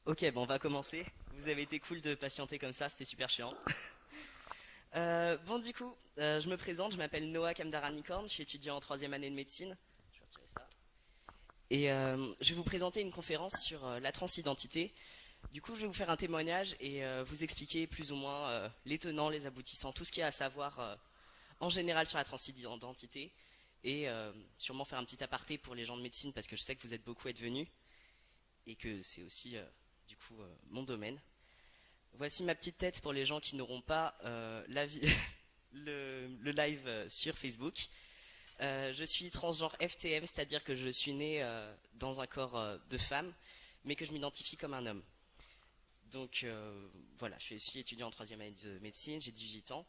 Ok, bon, on va commencer. Vous avez été cool de patienter comme ça, c'était super chiant. Bon, du coup, je me présente, je m'appelle Noah Kamdaranikorn, je suis étudiant en troisième année de médecine. Je vais retirer ça. Et je vais vous présenter une conférence sur la transidentité. Du coup, je vais vous faire un témoignage et vous expliquer plus ou moins les tenants, les aboutissants, tout ce qu'il y a à savoir en général sur la transidentité. Et sûrement faire un petit aparté pour les gens de médecine parce que je sais que vous êtes beaucoup à être venus et que c'est aussi, du coup, mon domaine. Voici ma petite tête pour les gens qui n'auront pas le live sur Facebook. Je suis transgenre FTM, c'est-à-dire que je suis né dans un corps de femme, mais que je m'identifie comme un homme. Donc voilà, je suis aussi étudiant en troisième année de médecine, j'ai 18 ans,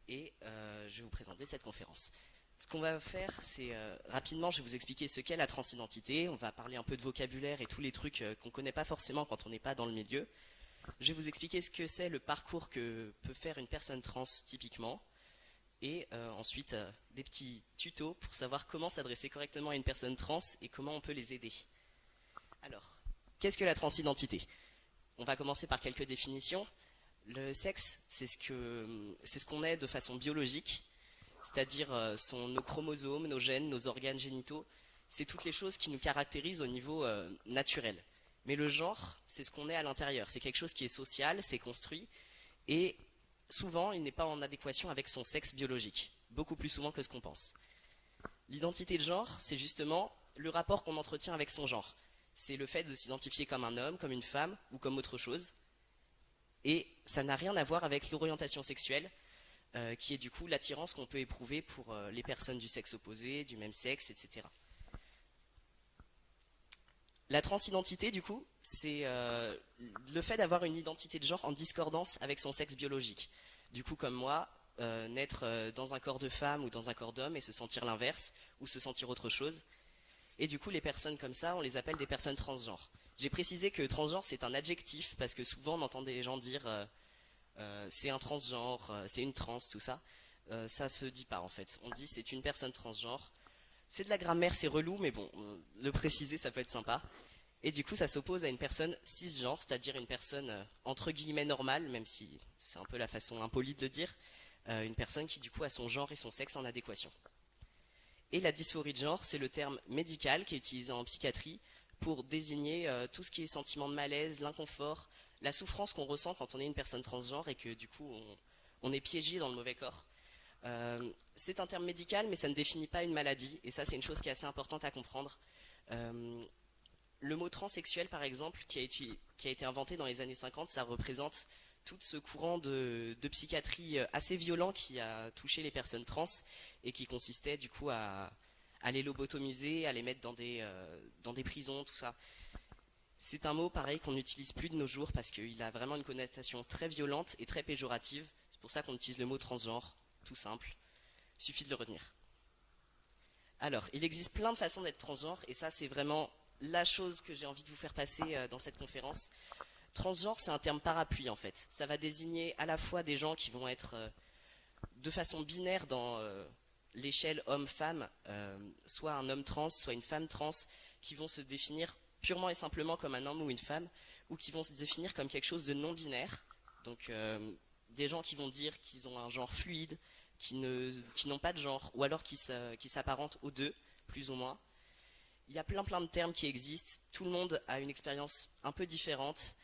et je vais vous présenter cette conférence. Ce qu'on va faire, c'est rapidement, je vais vous expliquer ce qu'est la transidentité. On va parler un peu de vocabulaire et tous les trucs qu'on ne connaît pas forcément quand on n'est pas dans le milieu. Je vais vous expliquer ce que c'est le parcours que peut faire une personne trans typiquement. Et ensuite, des petits tutos pour savoir comment s'adresser correctement à une personne trans et comment on peut les aider. Alors, qu'est-ce que la transidentité? On va commencer par quelques définitions. Le sexe, c'est ce qu'on est de façon biologique, c'est-à-dire nos chromosomes, nos gènes, nos organes génitaux. C'est toutes les choses qui nous caractérisent au niveau naturel. Mais le genre, c'est ce qu'on est à l'intérieur. C'est quelque chose qui est social, c'est construit, et souvent, il n'est pas en adéquation avec son sexe biologique, beaucoup plus souvent que ce qu'on pense. L'identité de genre, c'est justement le rapport qu'on entretient avec son genre. C'est le fait de s'identifier comme un homme, comme une femme ou comme autre chose. Et ça n'a rien à voir avec l'orientation sexuelle, qui est du coup l'attirance qu'on peut éprouver pour les personnes du sexe opposé, du même sexe, etc. La transidentité, du coup, c'est le fait d'avoir une identité de genre en discordance avec son sexe biologique. Du coup, comme moi, naître dans un corps de femme ou dans un corps d'homme et se sentir l'inverse, ou se sentir autre chose. Et du coup, les personnes comme ça, on les appelle des personnes transgenres. J'ai précisé que transgenre, c'est un adjectif, parce que souvent on entend des gens dire c'est un transgenre, c'est une trans, tout ça. Ça se dit pas en fait. On dit c'est une personne transgenre. C'est de la grammaire, c'est relou, mais bon, le préciser, ça peut être sympa. Et du coup, ça s'oppose à une personne cisgenre, c'est-à-dire une personne entre guillemets normale, même si c'est un peu la façon impolie de le dire, une personne qui du coup a son genre et son sexe en adéquation. Et la dysphorie de genre, c'est le terme médical qui est utilisé en psychiatrie pour désigner tout ce qui est sentiment de malaise, l'inconfort, la souffrance qu'on ressent quand on est une personne transgenre et que du coup on est piégé dans le mauvais corps. C'est un terme médical, mais ça ne définit pas une maladie, et ça c'est une chose qui est assez importante à comprendre. Euh, le mot transsexuel, par exemple, qui a été inventé dans les années 50, ça représente tout ce courant de psychiatrie assez violent qui a touché les personnes trans et qui consistait du coup à les lobotomiser, à les mettre dans des prisons, tout ça. C'est un mot pareil qu'on n'utilise plus de nos jours parce qu'il a vraiment une connotation très violente et très péjorative. C'est pour ça qu'on utilise le mot transgenre, tout simple. Il suffit de le retenir. Alors, il existe plein de façons d'être transgenre et ça c'est vraiment la chose que j'ai envie de vous faire passer dans cette conférence. Transgenre, c'est un terme parapluie en fait. Ça va désigner à la fois des gens qui vont être de façon binaire dans l'échelle homme-femme, soit un homme trans, soit une femme trans, qui vont se définir purement et simplement comme un homme ou une femme, ou qui vont se définir comme quelque chose de non binaire. Donc des gens qui vont dire qu'ils ont un genre fluide, qui n'ont pas de genre, ou alors qui s'apparentent aux deux, plus ou moins. Il y a plein de termes qui existent, tout le monde a une expérience un peu différente.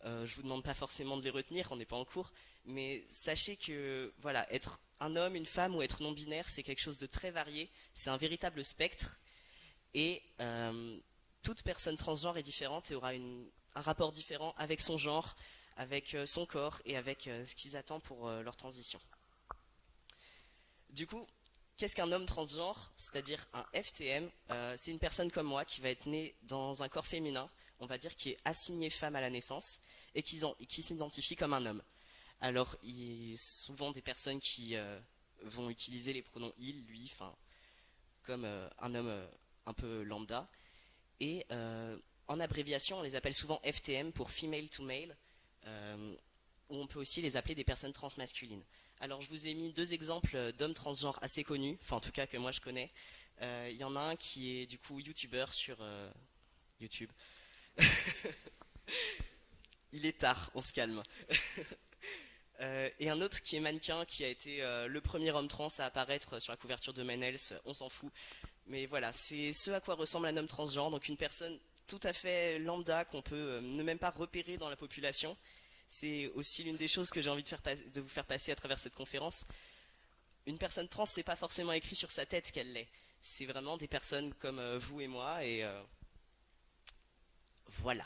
Je vous demande pas forcément de les retenir, on n'est pas en cours, mais sachez que voilà, être un homme, une femme ou être non binaire, c'est quelque chose de très varié. C'est un véritable spectre et toute personne transgenre est différente et aura un rapport différent avec son genre, avec son corps et avec ce qu'ils attendent pour leur transition. Du coup, qu'est-ce qu'un homme transgenre? C'est-à-dire un FTM, c'est une personne comme moi qui va être née dans un corps féminin, on va dire qui est assigné femme à la naissance et qui s'identifie comme un homme. Alors, il y a souvent des personnes qui vont utiliser les pronoms il, lui, enfin, comme un homme un peu lambda. Et en abréviation, on les appelle souvent FTM pour female to male, ou on peut aussi les appeler des personnes transmasculines. Alors, je vous ai mis deux exemples d'hommes transgenres assez connus, enfin en tout cas que moi je connais. Il y en a un qui est du coup youtubeur sur YouTube. Il est tard, on se calme. Et un autre qui est mannequin, qui a été le premier homme trans à apparaître sur la couverture de Men Health, on s'en fout. Mais voilà, c'est ce à quoi ressemble un homme transgenre, donc une personne tout à fait lambda qu'on peut ne même pas repérer dans la population. C'est aussi l'une des choses que j'ai envie de vous faire passer à travers cette conférence. Une personne trans, c'est pas forcément écrit sur sa tête qu'elle l'est. C'est vraiment des personnes comme vous et moi, et voilà.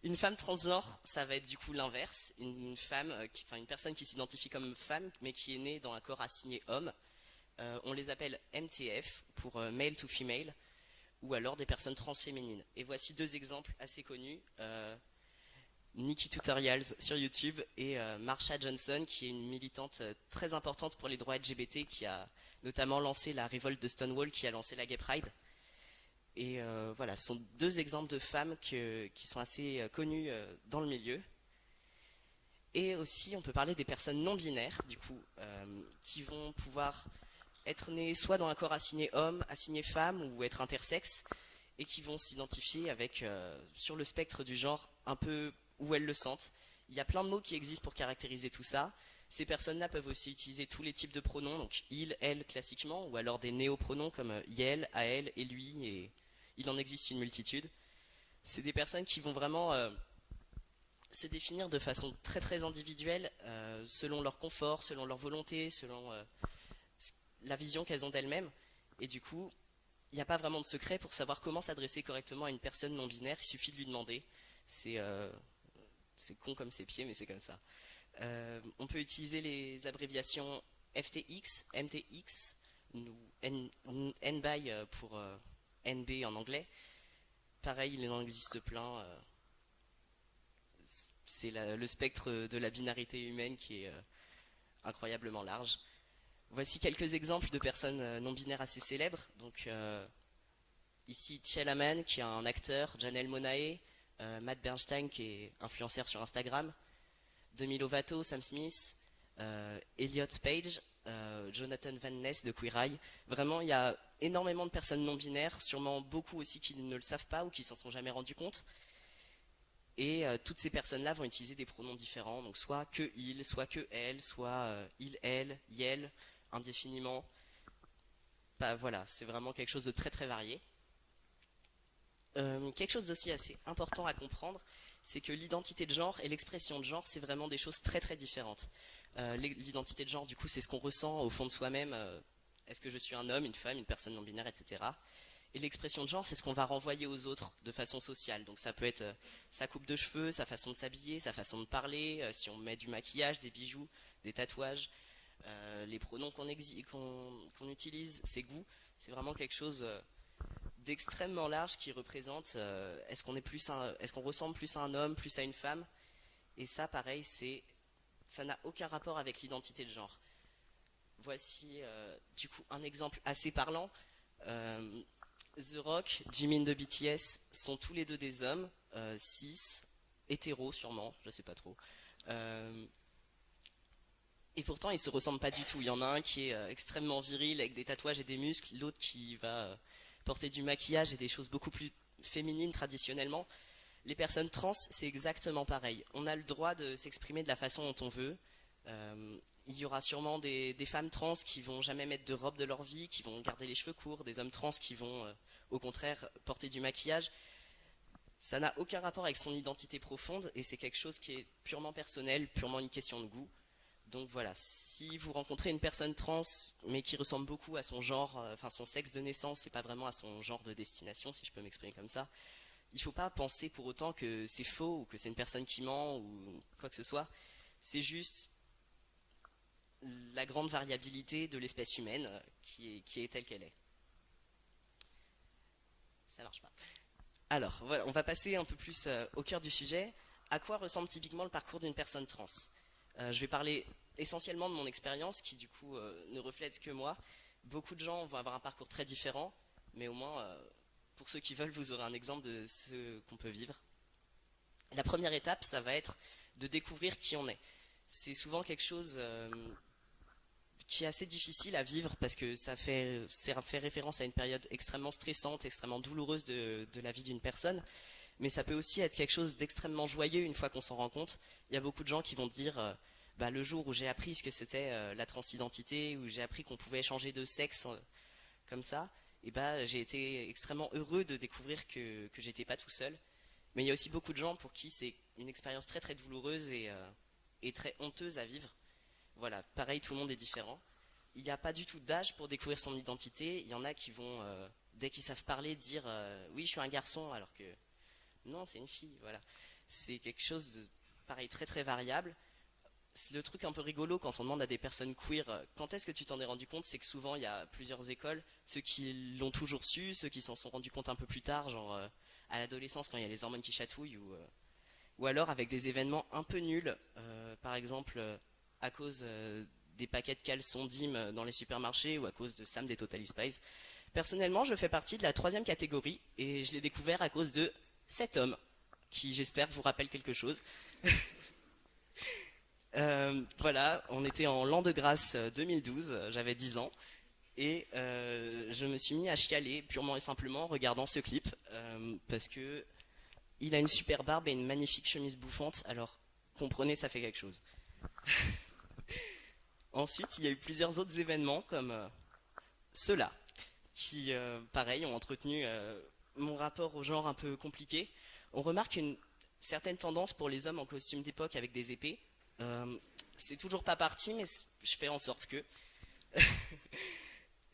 Une femme transgenre, ça va être du coup l'inverse. Une femme, une personne qui s'identifie comme femme, mais qui est née dans un corps assigné homme. On les appelle MTF, pour male to female, ou alors des personnes transféminines. Et voici deux exemples assez connus. Nikki Tutorials sur YouTube et Marsha Johnson, qui est une militante très importante pour les droits LGBT, qui a notamment lancé la révolte de Stonewall, qui a lancé la Gay Pride. Et voilà, ce sont deux exemples de femmes qui sont assez connues dans le milieu. Et aussi, on peut parler des personnes non binaires, du coup, qui vont pouvoir être nées soit dans un corps assigné homme, assigné femme, ou être intersexes, et qui vont s'identifier avec, sur le spectre du genre, un peu où elles le sentent. Il y a plein de mots qui existent pour caractériser tout ça. Ces personnes-là peuvent aussi utiliser tous les types de pronoms, donc il, elle classiquement, ou alors des néopronoms comme yel, à elle et lui, et il en existe une multitude. C'est des personnes qui vont vraiment se définir de façon très très individuelle, selon leur confort, selon leur volonté, selon la vision qu'elles ont d'elles-mêmes. Et du coup, il n'y a pas vraiment de secret pour savoir comment s'adresser correctement à une personne non binaire, il suffit de lui demander. C'est con comme ses pieds, mais c'est comme ça. On peut utiliser les abréviations FTX, MTX, NBI pour NB en anglais. Pareil, il en existe plein. C'est le spectre de la binarité humaine qui est incroyablement large. Voici quelques exemples de personnes non binaires assez célèbres. Donc ici Tchelaman, qui est un acteur, Janelle Monáe, Matt Bernstein, qui est influenceur sur Instagram, Demi Lovato, Sam Smith, Elliot Page, Jonathan Van Ness de Queer Eye. Vraiment, il y a énormément de personnes non binaires, sûrement beaucoup aussi qui ne le savent pas ou qui s'en sont jamais rendus compte. Et toutes ces personnes-là vont utiliser des pronoms différents, donc soit que il, soit que elle, soit il, elle, yel, indéfiniment. Bah, voilà, c'est vraiment quelque chose de très très varié. Quelque chose d'aussi assez important à comprendre, c'est que l'identité de genre et l'expression de genre, c'est vraiment des choses très très différentes. L'identité de genre, du coup, c'est ce qu'on ressent au fond de soi-même. Est-ce que je suis un homme, une femme, une personne non binaire, etc. Et l'expression de genre, c'est ce qu'on va renvoyer aux autres de façon sociale. Donc ça peut être sa coupe de cheveux, sa façon de s'habiller, sa façon de parler, si on met du maquillage, des bijoux, des tatouages, les pronoms qu'on utilise, ses goûts. C'est vraiment quelque chose d'extrêmement large qui représente est-ce qu'on ressemble plus à un homme, plus à une femme. Et ça, pareil, ça n'a aucun rapport avec l'identité de genre. Voici du coup un exemple assez parlant. The Rock, Jimin de BTS sont tous les deux des hommes, cis, hétéros sûrement, je sais pas trop. Et pourtant ils se ressemblent pas du tout. Il y en a un qui est extrêmement viril avec des tatouages et des muscles, l'autre qui va porter du maquillage et des choses beaucoup plus féminines traditionnellement. Les personnes trans, c'est exactement pareil. On a le droit de s'exprimer de la façon dont on veut. Il y aura sûrement des femmes trans qui vont jamais mettre de robe de leur vie, qui vont garder les cheveux courts, des hommes trans qui vont au contraire porter du maquillage. Ça n'a aucun rapport avec son identité profonde et c'est quelque chose qui est purement personnel, purement une question de goût. Donc voilà, si vous rencontrez une personne trans mais qui ressemble beaucoup à son genre, enfin son sexe de naissance et pas vraiment à son genre de destination, si je peux m'exprimer comme ça, il ne faut pas penser pour autant que c'est faux ou que c'est une personne qui ment ou quoi que ce soit. C'est juste la grande variabilité de l'espèce humaine qui est telle qu'elle est. Ça marche pas. Alors, voilà, on va passer un peu plus au cœur du sujet. À quoi ressemble typiquement le parcours d'une personne trans? Je vais parler essentiellement de mon expérience qui du coup ne reflète que moi. Beaucoup de gens vont avoir un parcours très différent, mais au moins, pour ceux qui veulent, vous aurez un exemple de ce qu'on peut vivre. La première étape, ça va être de découvrir qui on est. C'est souvent quelque chose qui est assez difficile à vivre parce que ça fait référence à une période extrêmement stressante, extrêmement douloureuse de la vie d'une personne. mais ça peut aussi être quelque chose d'extrêmement joyeux une fois qu'on s'en rend compte. Il y a beaucoup de gens qui vont dire bah, le jour où j'ai appris ce que c'était la transidentité, où j'ai appris qu'on pouvait changer de sexe comme ça, et bah, j'ai été extrêmement heureux de découvrir que j'étais pas tout seul. Mais il y a aussi beaucoup de gens pour qui c'est une expérience très très douloureuse et très honteuse à vivre. Voilà, pareil, tout le monde est différent. Il n'y a pas du tout d'âge pour découvrir son identité. Il y en a qui vont, dès qu'ils savent parler, dire oui, je suis un garçon, alors que non, c'est une fille. Voilà, c'est quelque chose de pareil, très très variable. C'est le truc un peu rigolo quand on demande à des personnes queer quand est-ce que tu t'en es rendu compte, c'est que souvent il y a plusieurs écoles, ceux qui l'ont toujours su, ceux qui s'en sont rendus compte un peu plus tard, genre à l'adolescence quand il y a les hormones qui chatouillent, ou alors avec des événements un peu nuls, par exemple à cause des paquets de caleçons Dim dans les supermarchés ou à cause de Sam des Totally Spies. Personnellement, je fais partie de la troisième catégorie et je l'ai découvert à cause de cet homme qui, j'espère, vous rappelle quelque chose. Voilà, on était en l'an de grâce 2012, j'avais 10 ans, et je me suis mis à chialer purement et simplement en regardant ce clip, parce que il a une super barbe et une magnifique chemise bouffante, alors comprenez, ça fait quelque chose. Ensuite, il y a eu plusieurs autres événements comme ceux-là, qui, pareil, ont entretenu mon rapport au genre un peu compliqué. On remarque une certaine tendance pour les hommes en costume d'époque avec des épées. Euh, c'est toujours pas parti, mais je fais en sorte que.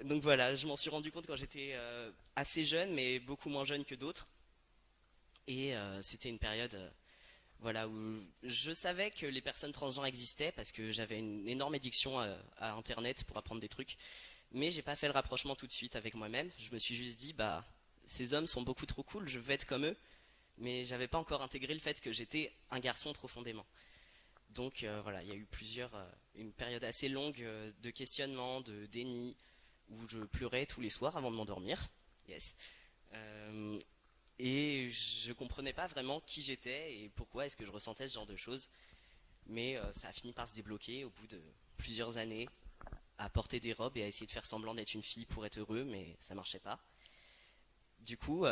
Donc voilà, je m'en suis rendu compte quand j'étais assez jeune, mais beaucoup moins jeune que d'autres. Et c'était une période voilà, où je savais que les personnes transgenres existaient parce que j'avais une énorme addiction à Internet pour apprendre des trucs. Mais j'ai pas fait le rapprochement tout de suite avec moi-même. Je me suis juste dit, bah, ces hommes sont beaucoup trop cool, je veux être comme eux. Mais j'avais pas encore intégré le fait que j'étais un garçon profondément. Donc voilà, il y a eu une période assez longue de questionnement, de déni, où je pleurais tous les soirs avant de m'endormir. Yes. Euh, et je comprenais pas vraiment qui j'étais et pourquoi est-ce que je ressentais ce genre de choses. Mais ça a fini par se débloquer au bout de plusieurs années à porter des robes et à essayer de faire semblant d'être une fille pour être heureux, mais ça marchait pas. Du coup,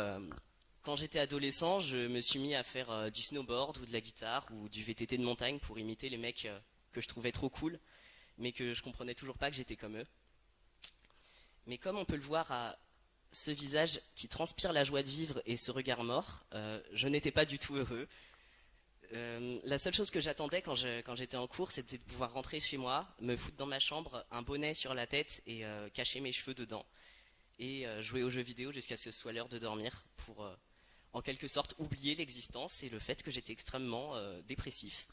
quand j'étais adolescent, je me suis mis à faire du snowboard ou de la guitare ou du VTT de montagne pour imiter les mecs que je trouvais trop cool, mais que je comprenais toujours pas que j'étais comme eux. Mais comme on peut le voir à ce visage qui transpire la joie de vivre et ce regard mort, je n'étais pas du tout heureux. La seule chose que j'attendais quand j'étais en cours, c'était de pouvoir rentrer chez moi, me foutre dans ma chambre, un bonnet sur la tête et cacher mes cheveux dedans. Et jouer aux jeux vidéo jusqu'à ce que ce soit l'heure de dormir pour en quelque sorte oublier l'existence et le fait que j'étais extrêmement dépressif.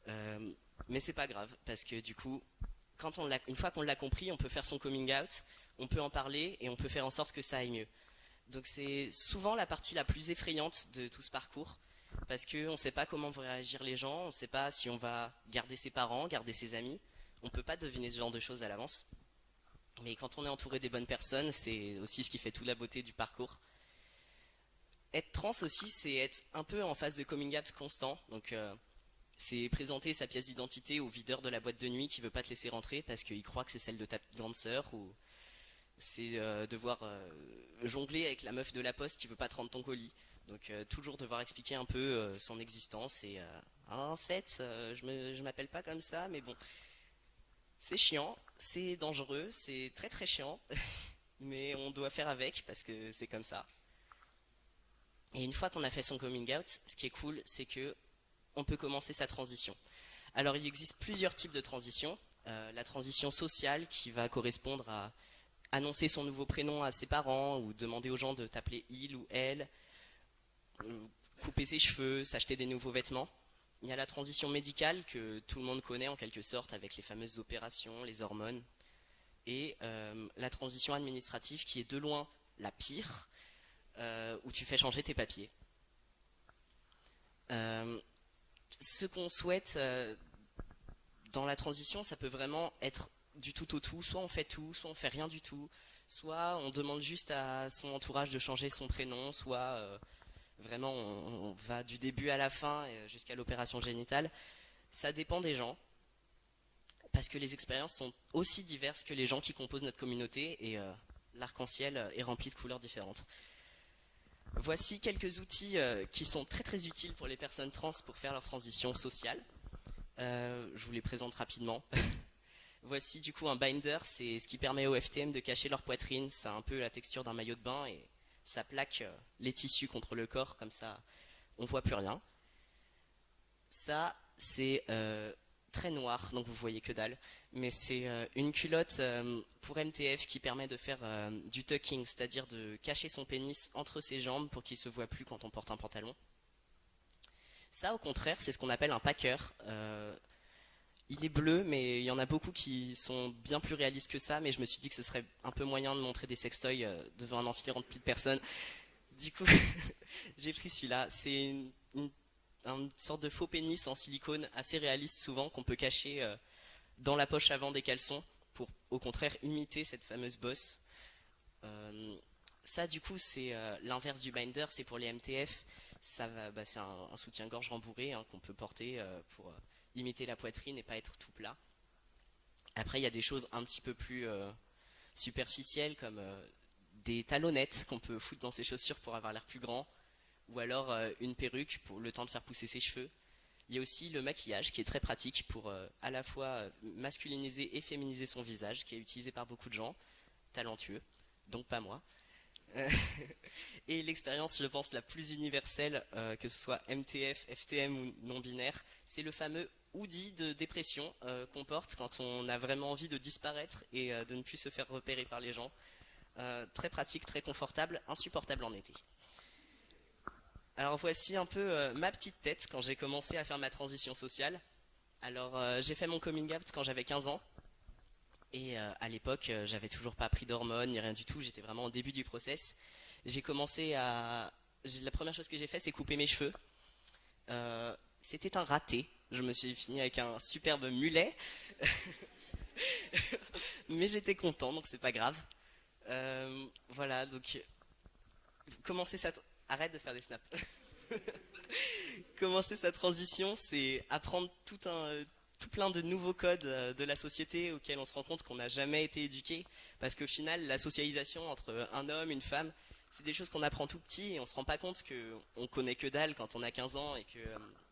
Euh, mais c'est pas grave parce que du coup, une fois qu'on l'a compris, on peut faire son coming out, on peut en parler et on peut faire en sorte que ça aille mieux. Donc c'est souvent la partie la plus effrayante de tout ce parcours parce qu'on ne sait pas comment vont réagir les gens, on ne sait pas si on va garder ses parents, garder ses amis, on ne peut pas deviner ce genre de choses à l'avance. Mais quand on est entouré des bonnes personnes, c'est aussi ce qui fait toute la beauté du parcours. Être trans aussi, c'est être un peu en phase de coming out constant. Donc c'est présenter sa pièce d'identité au videur de la boîte de nuit qui veut pas te laisser rentrer parce qu'il croit que c'est celle de ta grande sœur, ou c'est devoir jongler avec la meuf de la poste qui veut pas te rendre ton colis. Donc toujours devoir expliquer un peu son existence et en fait je m'appelle pas comme ça, mais bon, c'est chiant, c'est dangereux, c'est très très chiant, mais on doit faire avec parce que c'est comme ça. Et une fois qu'on a fait son coming out, ce qui est cool, c'est que on peut commencer sa transition. Alors il existe plusieurs types de transitions. La transition sociale qui va correspondre à annoncer son nouveau prénom à ses parents ou demander aux gens de t'appeler il ou elle, couper ses cheveux, s'acheter des nouveaux vêtements. Il y a la transition médicale que tout le monde connaît en quelque sorte avec les fameuses opérations, les hormones. Et la transition administrative qui est de loin la pire, où tu fais changer tes papiers. Euh, Ce qu'on souhaite dans la transition, ça peut vraiment être du tout au tout. Soit on fait tout, soit on fait rien du tout. Soit on demande juste à son entourage de changer son prénom, soit vraiment on va du début à la fin jusqu'à l'opération génitale. Ça dépend des gens, parce que les expériences sont aussi diverses que les gens qui composent notre communauté et l'arc-en-ciel est rempli de couleurs différentes. Voici quelques outils qui sont très très utiles pour les personnes trans pour faire leur transition sociale. Je vous les présente rapidement. Voici du coup un binder, c'est ce qui permet aux FTM de cacher leur poitrine. Ça a un peu la texture d'un maillot de bain et ça plaque les tissus contre le corps, comme ça on voit plus rien. Ça, c'est très noir, donc vous voyez que dalle. Mais c'est une culotte pour MTF qui permet de faire du tucking, c'est-à-dire de cacher son pénis entre ses jambes pour qu'il se voit plus quand on porte un pantalon. Ça, au contraire, c'est ce qu'on appelle un packer. Il est bleu, mais il y en a beaucoup qui sont bien plus réalistes que ça. Mais je me suis dit que ce serait un peu moyen de montrer des sextoys devant un amphi rempli de personnes. Du coup, j'ai pris celui-là. C'est une sorte de faux pénis en silicone assez réaliste souvent qu'on peut cacher dans la poche avant des caleçons pour au contraire imiter cette fameuse bosse. Euh, Ça du coup c'est l'inverse du binder, c'est pour les MTF. C'est un soutien-gorge rembourré hein, qu'on peut porter pour imiter la poitrine et pas être tout plat. Après il y a des choses un petit peu plus superficielles comme des talonnettes qu'on peut foutre dans ses chaussures pour avoir l'air plus grand, ou alors une perruque pour le temps de faire pousser ses cheveux. Il y a aussi le maquillage qui est très pratique pour à la fois masculiniser et féminiser son visage, qui est utilisé par beaucoup de gens talentueux, donc pas moi. Euh, et l'expérience, je pense, la plus universelle, que ce soit MTF, FTM ou non-binaire, c'est le fameux hoodie de dépression qu'on porte quand on a vraiment envie de disparaître et de ne plus se faire repérer par les gens. Très pratique, très confortable, insupportable en été. Alors voici un peu ma petite tête quand j'ai commencé à faire ma transition sociale. Alors j'ai fait mon coming out quand j'avais 15 ans. Et à l'époque, j'avais toujours pas pris d'hormones ni rien du tout. J'étais vraiment au début du process. J'ai commencé à... La première chose que j'ai fait, c'est couper mes cheveux. C'était un raté. Je me suis fini avec un superbe mulet. Mais j'étais content, donc c'est pas grave. Voilà, donc... Commencer sa... Arrête de faire des snaps. Commencer sa transition, c'est apprendre tout plein de nouveaux codes de la société auxquels on se rend compte qu'on n'a jamais été éduqué. Parce qu'au final, la socialisation entre un homme, une femme, c'est des choses qu'on apprend tout petit et on se rend pas compte qu'on connaît que dalle quand on a 15 ans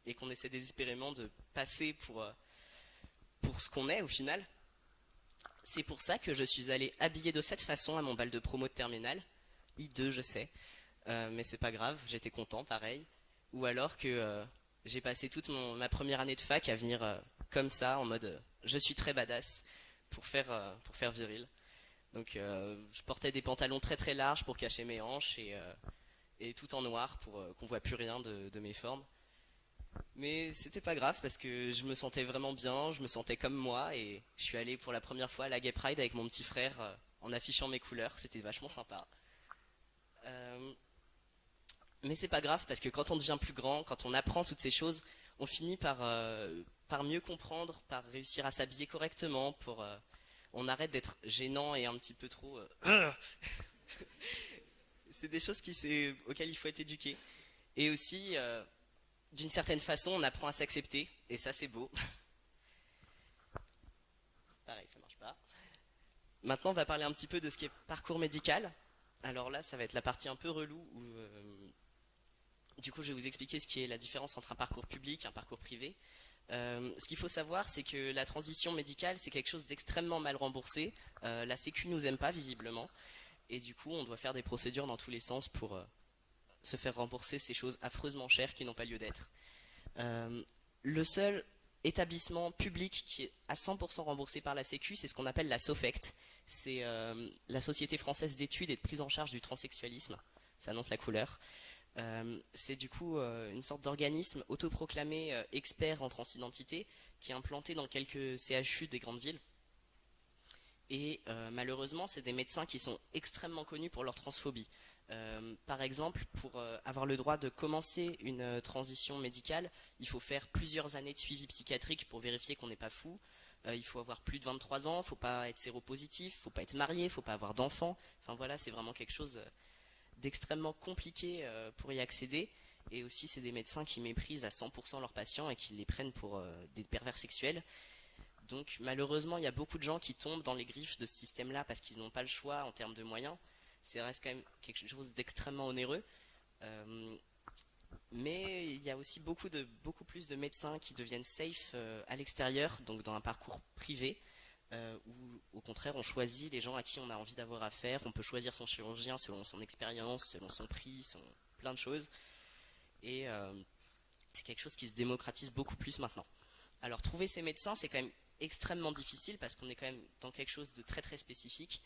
et qu'on essaie désespérément de passer pour ce qu'on est au final. C'est pour ça que je suis allé habillé de cette façon à mon bal de promo de terminale. I2, je sais. Mais c'est pas grave, j'étais content, pareil. Ou alors que j'ai passé toute ma première année de fac à venir comme ça, en mode je suis très badass pour faire viril. Donc je portais des pantalons très très larges pour cacher mes hanches et tout en noir pour qu'on voit plus rien de mes formes. Mais c'était pas grave parce que je me sentais vraiment bien, je me sentais comme moi et je suis allé pour la première fois à la Gay Pride avec mon petit frère en affichant mes couleurs, c'était vachement sympa. Euh, Mais c'est pas grave parce que quand on devient plus grand, quand on apprend toutes ces choses, on finit par mieux comprendre, par réussir à s'habiller correctement, on arrête d'être gênant et un petit peu trop. C'est des choses auxquelles il faut être éduqué. Et aussi, d'une certaine façon, on apprend à s'accepter, et ça c'est beau. Pareil, ça marche pas. Maintenant, on va parler un petit peu de ce qui est parcours médical. Alors là, ça va être la partie un peu relou où du coup, je vais vous expliquer ce qui est la différence entre un parcours public et un parcours privé. Ce qu'il faut savoir, c'est que la transition médicale, c'est quelque chose d'extrêmement mal remboursé. La Sécu nous aime pas visiblement, et du coup, on doit faire des procédures dans tous les sens pour se faire rembourser ces choses affreusement chères qui n'ont pas lieu d'être. Le seul établissement public qui est à 100% remboursé par la Sécu, c'est ce qu'on appelle la SOFECT. C'est la Société française d'études et de prise en charge du transsexualisme. Ça annonce la couleur. C'est du coup une sorte d'organisme autoproclamé expert en transidentité qui est implanté dans quelques CHU des grandes villes. Et malheureusement, c'est des médecins qui sont extrêmement connus pour leur transphobie. Par exemple, pour avoir le droit de commencer une transition médicale, il faut faire plusieurs années de suivi psychiatrique pour vérifier qu'on n'est pas fou. Il faut avoir plus de 23 ans, il ne faut pas être séropositif, il ne faut pas être marié, il ne faut pas avoir d'enfants. Enfin voilà, c'est vraiment quelque chose d'extrêmement compliqué pour y accéder. Et aussi, c'est des médecins qui méprisent à 100% leurs patients et qui les prennent pour des pervers sexuels. Donc malheureusement, il y a beaucoup de gens qui tombent dans les griffes de ce système-là parce qu'ils n'ont pas le choix en termes de moyens. C'est reste quand même quelque chose d'extrêmement onéreux. Mais il y a aussi beaucoup plus de médecins qui deviennent safe à l'extérieur, donc dans un parcours privé, où au contraire on choisit les gens à qui on a envie d'avoir affaire. On peut choisir son chirurgien selon son expérience, selon son prix, selon plein de choses. Et c'est quelque chose qui se démocratise beaucoup plus maintenant. Alors trouver ces médecins, c'est quand même extrêmement difficile parce qu'on est quand même dans quelque chose de très très spécifique.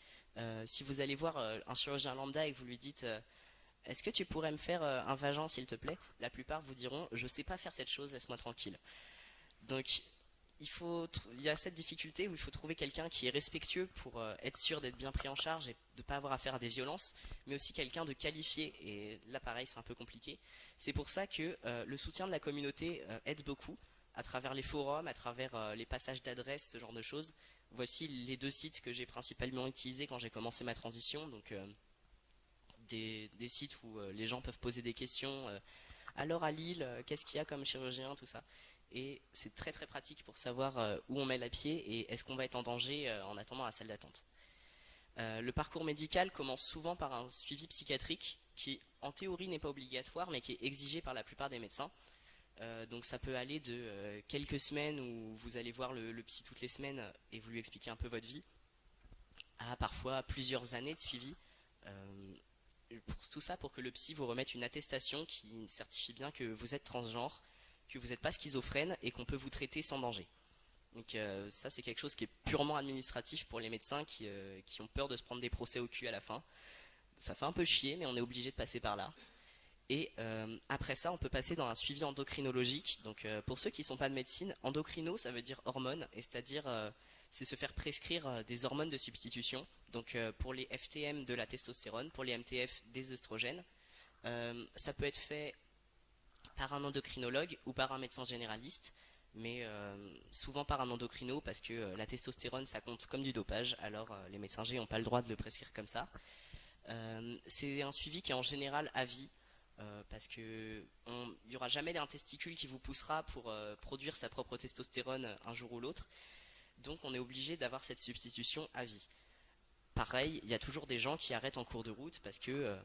Si vous allez voir un chirurgien lambda et que vous lui dites est-ce que tu pourrais me faire un vagin s'il te plaît, la plupart vous diront je sais pas faire cette chose, laisse-moi tranquille. Donc il y a cette difficulté où il faut trouver quelqu'un qui est respectueux pour être sûr d'être bien pris en charge et de ne pas avoir affaire à des violences, mais aussi quelqu'un de qualifié. Et là, pareil, c'est un peu compliqué. C'est pour ça que le soutien de la communauté aide beaucoup, à travers les forums, à travers les passages d'adresses, ce genre de choses. Voici les 2 sites que j'ai principalement utilisés quand j'ai commencé ma transition. Donc, des sites où les gens peuvent poser des questions. Alors à Lille, qu'est-ce qu'il y a comme chirurgien, tout ça. Et c'est très très pratique pour savoir où on met la pied et est-ce qu'on va être en danger en attendant la salle d'attente. Le parcours médical commence souvent par un suivi psychiatrique qui en théorie n'est pas obligatoire mais qui est exigé par la plupart des médecins. Donc ça peut aller de quelques semaines où vous allez voir le psy toutes les semaines et vous lui expliquez un peu votre vie à parfois plusieurs années de suivi. Euh, pour tout ça pour que le psy vous remette une attestation qui certifie bien que vous êtes transgenre, que vous n'êtes pas schizophrène et qu'on peut vous traiter sans danger. Donc ça c'est quelque chose qui est purement administratif pour les médecins qui ont peur de se prendre des procès au cul à la fin. Ça fait un peu chier mais on est obligé de passer par là. Et après ça on peut passer dans un suivi endocrinologique. Donc pour ceux qui ne sont pas de médecine, endocrino ça veut dire hormones, et c'est-à-dire c'est se faire prescrire des hormones de substitution. Donc pour les FTM de la testostérone, pour les MTF des œstrogènes. Ça peut être fait par un endocrinologue ou par un médecin généraliste, mais souvent par un endocrino parce que la testostérone ça compte comme du dopage, alors les médecins G n'ont pas le droit de le prescrire comme ça. C'est un suivi qui est en général à vie, parce que il n'y aura jamais d'un testicule qui vous poussera pour produire sa propre testostérone un jour ou l'autre, donc on est obligé d'avoir cette substitution à vie. Pareil, il y a toujours des gens qui arrêtent en cours de route parce que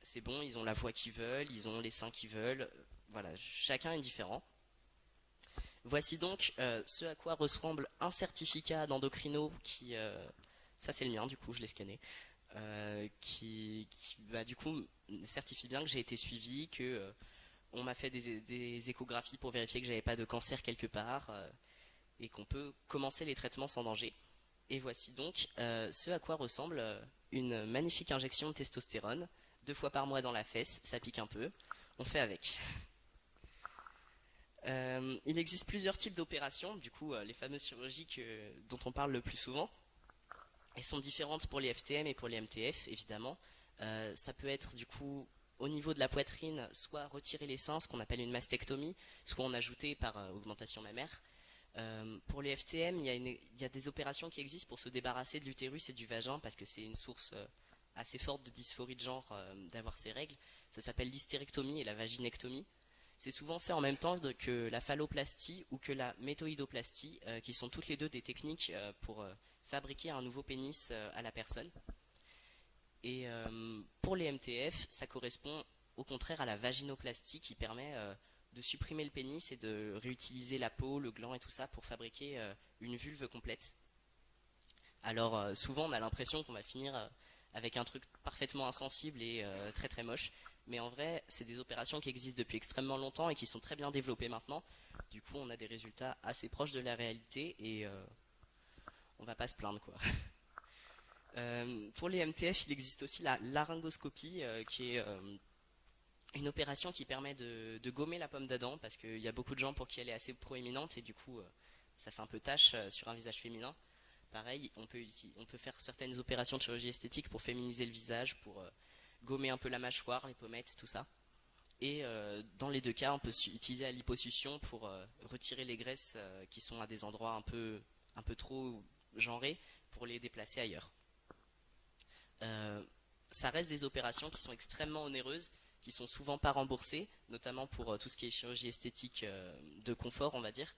c'est bon, ils ont la voix qu'ils veulent, ils ont les seins qu'ils veulent, voilà, chacun est différent. Voici donc ce à quoi ressemble un certificat d'endocrino ça c'est le mien du coup, je l'ai scanné, du coup certifie bien que j'ai été suivi, que on m'a fait des échographies pour vérifier que j'avais pas de cancer quelque part, et qu'on peut commencer les traitements sans danger. Et voici donc ce à quoi ressemble une magnifique injection de testostérone, 2 fois par mois dans la fesse, ça pique un peu, on fait avec. Il existe plusieurs types d'opérations, du coup les fameuses chirurgies dont on parle le plus souvent. Elles sont différentes pour les FTM et pour les MTF, évidemment. Ça peut être du coup au niveau de la poitrine, soit retirer les seins, ce qu'on appelle une mastectomie, soit en ajouter par augmentation mammaire. Pour les FTM, il y a des opérations qui existent pour se débarrasser de l'utérus et du vagin parce que c'est une source assez forte de dysphorie de genre d'avoir ces règles. Ça s'appelle l'hystérectomie et la vaginectomie. C'est souvent fait en même temps que la phalloplastie ou que la métoïdoplastie, qui sont toutes les deux des techniques pour fabriquer un nouveau pénis à la personne. Et pour les MTF, ça correspond au contraire à la vaginoplastie qui permet de supprimer le pénis et de réutiliser la peau, le gland et tout ça pour fabriquer une vulve complète. Alors souvent on a l'impression qu'on va finir avec un truc parfaitement insensible et très très moche, mais en vrai c'est des opérations qui existent depuis extrêmement longtemps et qui sont très bien développées maintenant. Du coup on a des résultats assez proches de la réalité et on va pas se plaindre quoi. Pour les MTF il existe aussi la laryngoscopie qui est une opération qui permet de gommer la pomme d'Adam parce qu'il y a beaucoup de gens pour qui elle est assez proéminente et du coup ça fait un peu tache sur un visage féminin. Pareil, on peut faire certaines opérations de chirurgie esthétique pour féminiser le visage, pour gommer un peu la mâchoire, les pommettes, tout ça. Et dans les 2 cas, on peut utiliser la liposuction pour retirer les graisses qui sont à des endroits un peu trop genrés pour les déplacer ailleurs. Ça reste des opérations qui sont extrêmement onéreuses, qui sont souvent pas remboursées, notamment pour tout ce qui est chirurgie esthétique de confort, on va dire.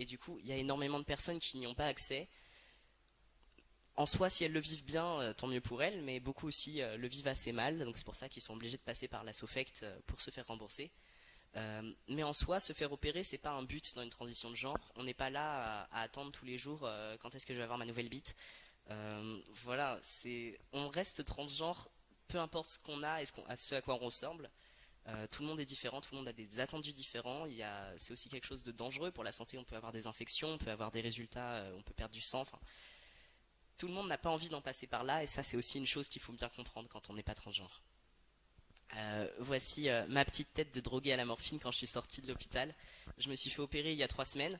Et du coup, il y a énormément de personnes qui n'y ont pas accès. En soi, si elles le vivent bien, tant mieux pour elles, mais beaucoup aussi le vivent assez mal, donc c'est pour ça qu'ils sont obligés de passer par la SOFECT pour se faire rembourser. Mais en soi, se faire opérer, c'est pas un but dans une transition de genre. On n'est pas là à attendre tous les jours quand est-ce que je vais avoir ma nouvelle bite. Voilà, on reste transgenre, peu importe ce qu'on a et à ce à quoi on ressemble. Tout le monde est différent, tout le monde a des attendus différents. C'est aussi quelque chose de dangereux pour la santé. On peut avoir des infections, on peut avoir des résultats, on peut perdre du sang. Enfin, tout le monde n'a pas envie d'en passer par là, et ça, c'est aussi une chose qu'il faut bien comprendre quand on n'est pas transgenre. Voici ma petite tête de drogué à la morphine quand je suis sorti de l'hôpital. Je me suis fait opérer il y a 3 semaines.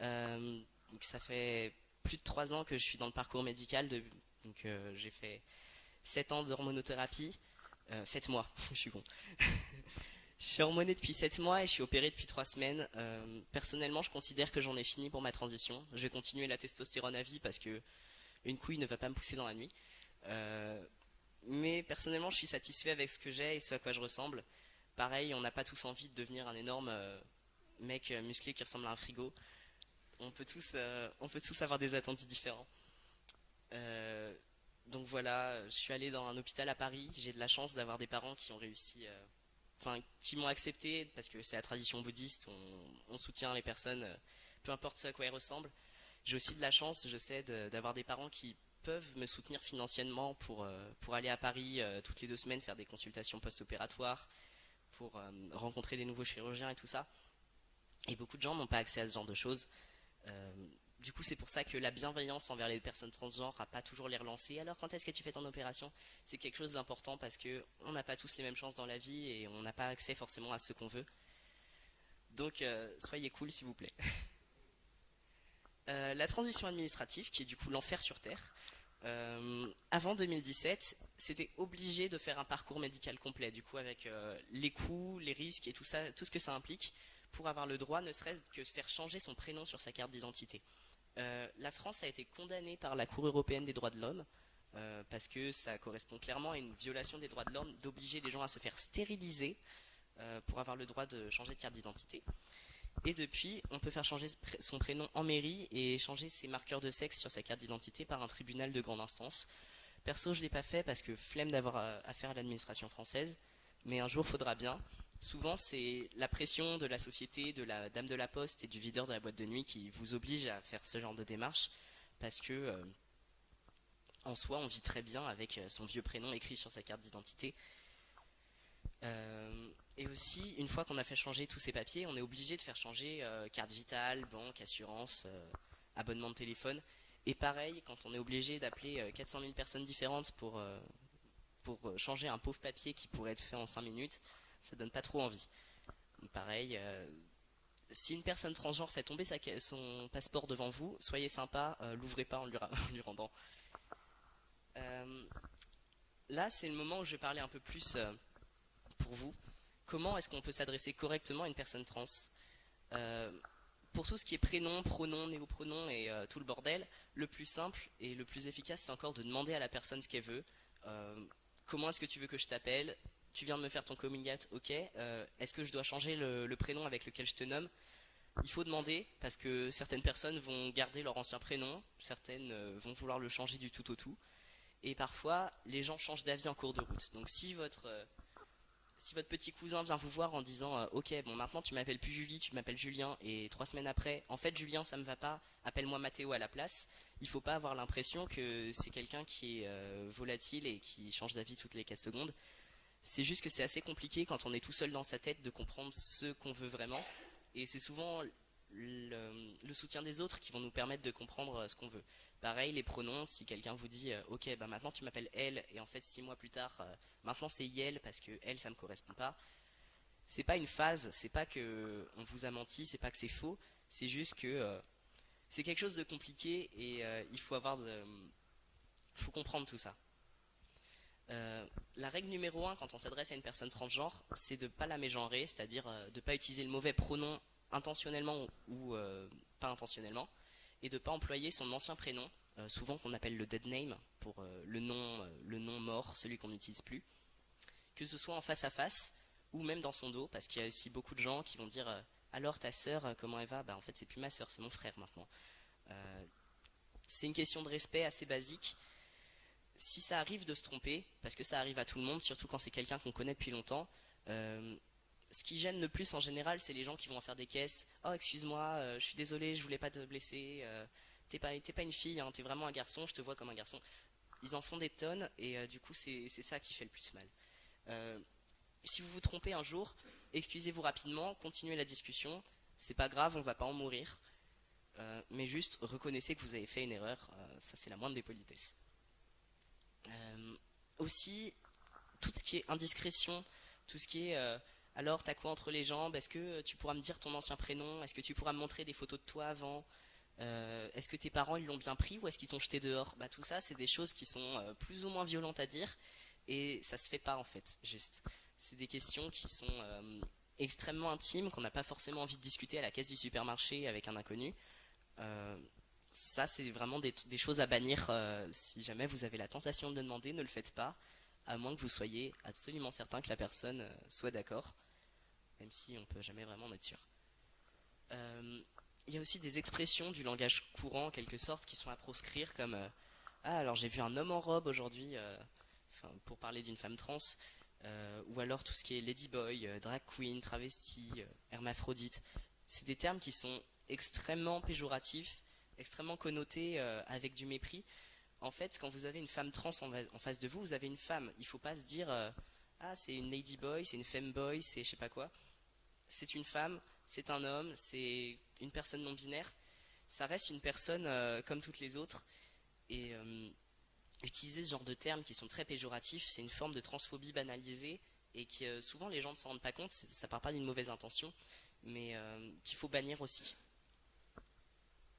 Donc ça fait plus de 3 ans que je suis dans le parcours médical. Donc j'ai fait 7 ans d'hormonothérapie. 7 mois, je suis con. Je suis hormoné depuis 7 mois et je suis opéré depuis 3 semaines. Personnellement, je considère que j'en ai fini pour ma transition. Je vais continuer la testostérone à vie parce que une couille ne va pas me pousser dans la nuit. Mais personnellement, je suis satisfait avec ce que j'ai et ce à quoi je ressemble. Pareil, on n'a pas tous envie de devenir un énorme mec musclé qui ressemble à un frigo. On peut tous avoir des attendus différents. Euh, donc voilà, je suis allé dans un hôpital à Paris. J'ai de la chance d'avoir des parents qui ont réussi, enfin, qui m'ont accepté parce que c'est la tradition bouddhiste. On soutient les personnes, peu importe ce à quoi elles ressemblent. J'ai aussi de la chance, je sais, d'avoir des parents qui peuvent me soutenir financièrement pour aller à Paris toutes les 2 semaines faire des consultations post-opératoires, pour rencontrer des nouveaux chirurgiens et tout ça. Et beaucoup de gens n'ont pas accès à ce genre de choses. Euh, du coup, c'est pour ça que la bienveillance envers les personnes transgenres n'a pas toujours les relancer. Alors, quand est-ce que tu fais ton opération? C'est quelque chose d'important parce que on n'a pas tous les mêmes chances dans la vie et on n'a pas accès forcément à ce qu'on veut. Donc, soyez cool, s'il vous plaît. La transition administrative, qui est du coup l'enfer sur Terre. Avant 2017, c'était obligé de faire un parcours médical complet, du coup avec les coûts, les risques et tout ça, tout ce que ça implique, pour avoir le droit, ne serait-ce que de faire changer son prénom sur sa carte d'identité. La France a été condamnée par la Cour européenne des droits de l'homme, parce que ça correspond clairement à une violation des droits de l'homme d'obliger les gens à se faire stériliser pour avoir le droit de changer de carte d'identité. Et depuis, on peut faire changer son prénom en mairie et changer ses marqueurs de sexe sur sa carte d'identité par un tribunal de grande instance. Perso, je ne l'ai pas fait parce que flemme d'avoir affaire à l'administration française, mais un jour faudra bien. Souvent, c'est la pression de la société, de la dame de la poste et du videur de la boîte de nuit qui vous oblige à faire ce genre de démarche parce que, en soi, on vit très bien avec son vieux prénom écrit sur sa carte d'identité. Et aussi, une fois qu'on a fait changer tous ces papiers, on est obligé de faire changer carte vitale, banque, assurance, abonnement de téléphone. Et pareil, quand on est obligé d'appeler 400 000 personnes différentes pour changer un pauvre papier qui pourrait être fait en 5 minutes, ça donne pas trop envie. Donc pareil, si une personne transgenre fait tomber son passeport devant vous, soyez sympa, l'ouvrez pas en en lui rendant. Là, c'est le moment où je vais parler un peu plus pour vous. Comment est-ce qu'on peut s'adresser correctement à une personne trans? Euh, pour tout ce qui est prénom, pronom, néopronom et tout le bordel, le plus simple et le plus efficace, c'est encore de demander à la personne ce qu'elle veut. Comment est-ce que tu veux que je t'appelle? Tu viens de me faire ton coming out, ok. Est-ce que je dois changer le prénom avec lequel je te nomme? Il faut demander parce que certaines personnes vont garder leur ancien prénom, certaines vont vouloir le changer du tout au tout. Et parfois, les gens changent d'avis en cours de route. Donc si votre petit cousin vient vous voir en disant ok, bon, maintenant tu m'appelles plus Julie, tu m'appelles Julien, et 3 semaines après, en fait Julien ça me va pas, appelle-moi Mathéo à la place, il faut pas avoir l'impression que c'est quelqu'un qui est volatile et qui change d'avis toutes les 4 secondes. C'est juste que c'est assez compliqué quand on est tout seul dans sa tête de comprendre ce qu'on veut vraiment, et c'est souvent le soutien des autres qui vont nous permettre de comprendre ce qu'on veut. Pareil, les pronoms, si quelqu'un vous dit ok, bah maintenant tu m'appelles elle, et en fait 6 mois plus tard, maintenant c'est Yel parce que elle ça me correspond pas, c'est pas une phase, c'est pas que on vous a menti, c'est pas que c'est faux, c'est juste que c'est quelque chose de compliqué et il faut comprendre tout ça. La règle numéro 1 quand on s'adresse à une personne transgenre, c'est de ne pas la mégenrer, c'est-à-dire de ne pas utiliser le mauvais pronom intentionnellement ou pas intentionnellement, et de ne pas employer son ancien prénom, souvent qu'on appelle le dead name, pour le nom mort, celui qu'on n'utilise plus, que ce soit en face à face ou même dans son dos, parce qu'il y a aussi beaucoup de gens qui vont dire alors ta sœur, comment elle va? Bah en fait c'est plus ma sœur, c'est mon frère maintenant. Euh, c'est une question de respect assez basique. Si ça arrive de se tromper, parce que ça arrive à tout le monde, surtout quand c'est quelqu'un qu'on connaît depuis longtemps, euh, ce qui gêne le plus en général, c'est les gens qui vont en faire des caisses. Oh, excuse-moi, je suis désolé, je voulais pas te blesser. T'es pas une fille, hein, t'es vraiment un garçon, je te vois comme un garçon. Ils en font des tonnes et du coup, c'est ça qui fait le plus mal. Euh, Si vous vous trompez un jour, excusez-vous rapidement, continuez la discussion. C'est pas grave, on va pas en mourir. Mais juste reconnaissez que vous avez fait une erreur. Ça, c'est la moindre des politesses. Euh, Aussi, tout ce qui est indiscrétion, tout ce qui est alors t'as quoi entre les jambes, est-ce que tu pourras me dire ton ancien prénom, est-ce que tu pourras me montrer des photos de toi avant, est-ce que tes parents ils l'ont bien pris ou est-ce qu'ils t'ont jeté dehors, bah tout ça c'est des choses qui sont plus ou moins violentes à dire et ça se fait pas en fait, juste. C'est des questions qui sont extrêmement intimes, qu'on n'a pas forcément envie de discuter à la caisse du supermarché avec un inconnu. Euh, Ça, c'est vraiment des choses à bannir. Si jamais vous avez la tentation de demander, ne le faites pas, à moins que vous soyez absolument certain que la personne soit d'accord, même si on peut jamais vraiment en être sûr. Euh, Il y a aussi des expressions du langage courant, en quelque sorte, qui sont à proscrire, comme ah, alors j'ai vu un homme en robe aujourd'hui, enfin, pour parler d'une femme trans, ou alors tout ce qui est ladyboy, drag queen, travesti, hermaphrodite. C'est des termes qui sont extrêmement péjoratifs, extrêmement connotés avec du mépris. En fait, quand vous avez une femme trans en face de vous, vous avez une femme. Il ne faut pas se dire ah, c'est une ladyboy, c'est une femboy, c'est je sais pas quoi. C'est une femme, c'est un homme, c'est une personne non binaire. Ça reste une personne comme toutes les autres. Et utiliser ce genre de termes qui sont très péjoratifs, c'est une forme de transphobie banalisée et que souvent les gens ne s'en rendent pas compte. Ça part pas d'une mauvaise intention, mais qu'il faut bannir aussi.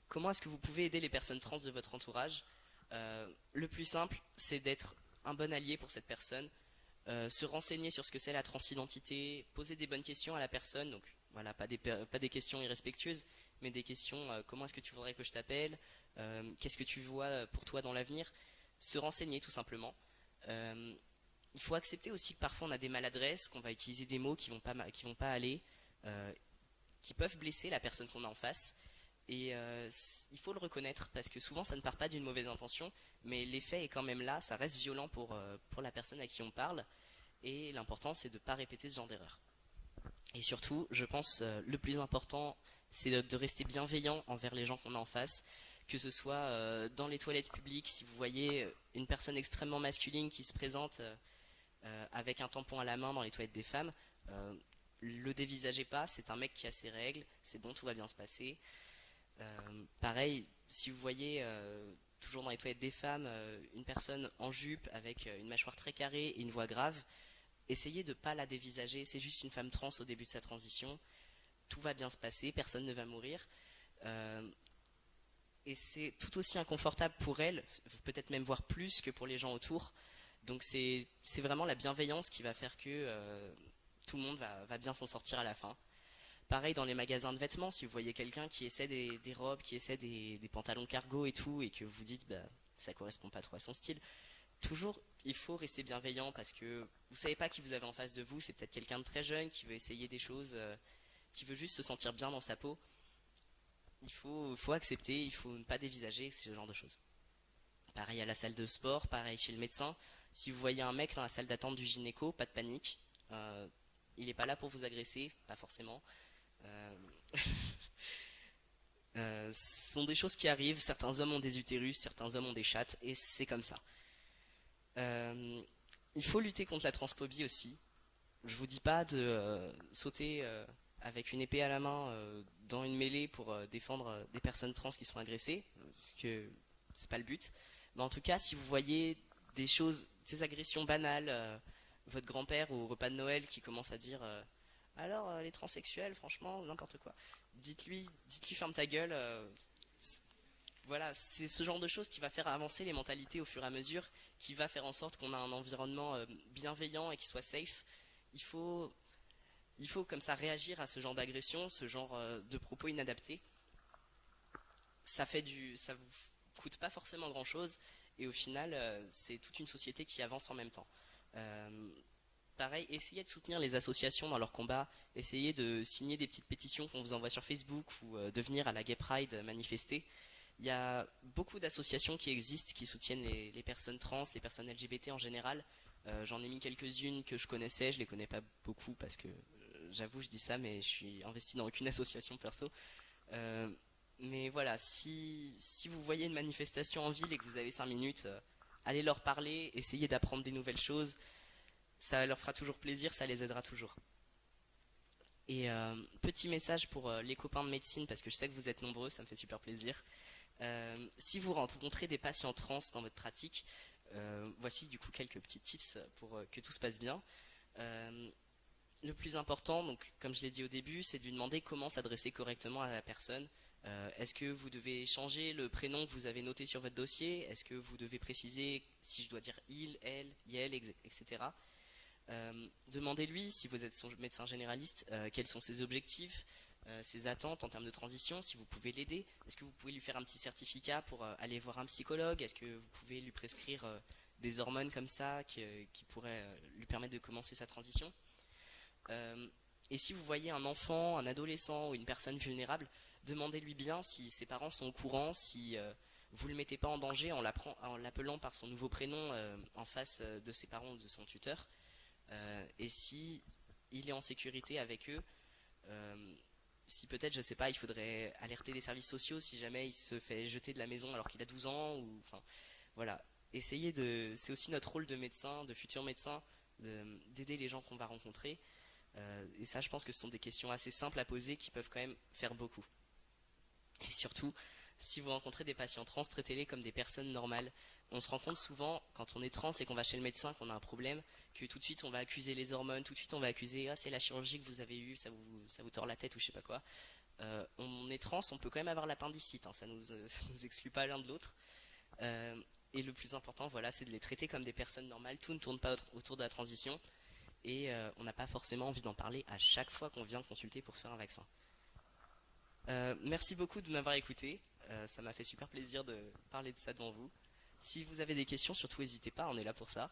Comment est-ce que vous pouvez aider les personnes trans de votre entourage? Le plus simple, c'est d'être un bon allié pour cette personne, se renseigner sur ce que c'est la transidentité, poser des bonnes questions à la personne, donc voilà, pas des questions irrespectueuses, mais des questions comment est-ce que tu voudrais que je t'appelle, qu'est-ce que tu vois pour toi dans l'avenir, se renseigner tout simplement. Euh, il faut accepter aussi que parfois on a des maladresses, qu'on va utiliser des mots qui vont pas aller, euh, qui peuvent blesser la personne qu'on a en face. Et il faut le reconnaître parce que souvent ça ne part pas d'une mauvaise intention, mais l'effet est quand même là, ça reste violent pour la personne à qui on parle. Et l'important c'est de ne pas répéter ce genre d'erreur. Et surtout, je pense le plus important c'est de rester bienveillant envers les gens qu'on a en face, que ce soit dans les toilettes publiques, si vous voyez une personne extrêmement masculine qui se présente avec un tampon à la main dans les toilettes des femmes, le dévisagez pas, c'est un mec qui a ses règles, c'est bon, tout va bien se passer. Pareil, si vous voyez toujours dans les toilettes des femmes une personne en jupe avec une mâchoire très carrée et une voix grave, essayez de ne pas la dévisager, c'est juste une femme trans au début de sa transition, tout va bien se passer, personne ne va mourir. Euh, et c'est tout aussi inconfortable pour elle, peut-être même voir plus que pour les gens autour. Donc c'est vraiment la bienveillance qui va faire que tout le monde va bien s'en sortir à la fin. Pareil dans les magasins de vêtements, si vous voyez quelqu'un qui essaie des robes, qui essaie des pantalons cargo et tout, et que vous dites bah ça correspond pas trop à son style, toujours il faut rester bienveillant parce que vous savez pas qui vous avez en face de vous, c'est peut-être quelqu'un de très jeune qui veut essayer des choses, qui veut juste se sentir bien dans sa peau. Faut accepter, il faut ne pas dévisager ce genre de choses. Pareil à la salle de sport, pareil chez le médecin. Si vous voyez un mec dans la salle d'attente du gynéco, pas de panique. Il n'est pas là pour vous agresser, pas forcément. Euh, Ce sont des choses qui arrivent. Certains hommes ont des utérus, certains hommes ont des chattes, et c'est comme ça. Euh, il faut lutter contre la transphobie aussi. Je vous dis pas de sauter avec une épée à la main dans une mêlée pour défendre des personnes trans qui sont agressées, parce que c'est pas le but. Mais en tout cas, si vous voyez des choses, des agressions banales, votre grand-père au repas de Noël qui commence à dire alors les transsexuels, franchement, n'importe quoi. Dites-lui ferme ta gueule. Voilà, c'est ce genre de choses qui va faire avancer les mentalités au fur et à mesure, qui va faire en sorte qu'on a un environnement bienveillant et qui soit safe. Il faut, il faut comme ça réagir à ce genre d'agression, ce genre de propos inadaptés. Ça vous coûte pas forcément grand chose et au final, c'est toute une société qui avance en même temps. Euh, Pareil, essayez de soutenir les associations dans leur combat, essayez de signer des petites pétitions qu'on vous envoie sur Facebook ou de venir à la Gay Pride manifester. Il y a beaucoup d'associations qui existent, qui soutiennent les personnes trans, les personnes LGBT en général. J'en ai mis quelques-unes que je connaissais, je les connais pas beaucoup parce que j'avoue, je dis ça, mais je suis investi dans aucune association perso. Euh, mais voilà, si vous voyez une manifestation en ville et que vous avez 5 minutes, allez leur parler, essayez d'apprendre des nouvelles choses. Ça leur fera toujours plaisir, ça les aidera toujours. Et petit message pour les copains de médecine, parce que je sais que vous êtes nombreux, ça me fait super plaisir. Si vous rencontrez des patients trans dans votre pratique, voici du coup quelques petits tips pour que tout se passe bien. Euh, le plus important, donc, comme je l'ai dit au début, c'est de lui demander comment s'adresser correctement à la personne. Est-ce que vous devez changer le prénom que vous avez noté sur votre dossier? Est-ce que vous devez préciser si je dois dire il, elle, yel, etc. Demandez-lui, si vous êtes son médecin généraliste, quels sont ses objectifs, ses attentes en termes de transition, si vous pouvez l'aider. Est-ce que vous pouvez lui faire un petit certificat pour aller voir un psychologue? Est-ce que vous pouvez lui prescrire des hormones comme ça qui pourraient lui permettre de commencer sa transition? Euh, et si vous voyez un enfant, un adolescent ou une personne vulnérable, demandez-lui bien si ses parents sont au courant, si vous ne le mettez pas en danger en l'appelant par son nouveau prénom en face de ses parents ou de son tuteur. Et si il est en sécurité avec eux, euh, si peut-être, je sais pas, il faudrait alerter les services sociaux si jamais il se fait jeter de la maison alors qu'il a 12 ans, ou enfin, voilà. C'est aussi notre rôle de médecin, de futur médecin, d'aider les gens qu'on va rencontrer. Et ça, je pense que ce sont des questions assez simples à poser qui peuvent quand même faire beaucoup. Et surtout, si vous rencontrez des patients trans, traitez-les comme des personnes normales. On se rend compte souvent, quand on est trans et qu'on va chez le médecin, qu'on a un problème, que tout de suite on va accuser les hormones, tout de suite on va accuser ah, c'est la chirurgie que vous avez eue, ça vous tord la tête ou je sais pas quoi. On est trans, on peut quand même avoir l'appendicite, hein, ça nous exclut pas l'un de l'autre. Euh, et le plus important, voilà, c'est de les traiter comme des personnes normales. Tout ne tourne pas autour de la transition et on n'a pas forcément envie d'en parler à chaque fois qu'on vient consulter pour faire un vaccin. Merci beaucoup de m'avoir écouté. Ça m'a fait super plaisir de parler de ça devant vous. Si vous avez des questions, surtout n'hésitez pas, on est là pour ça.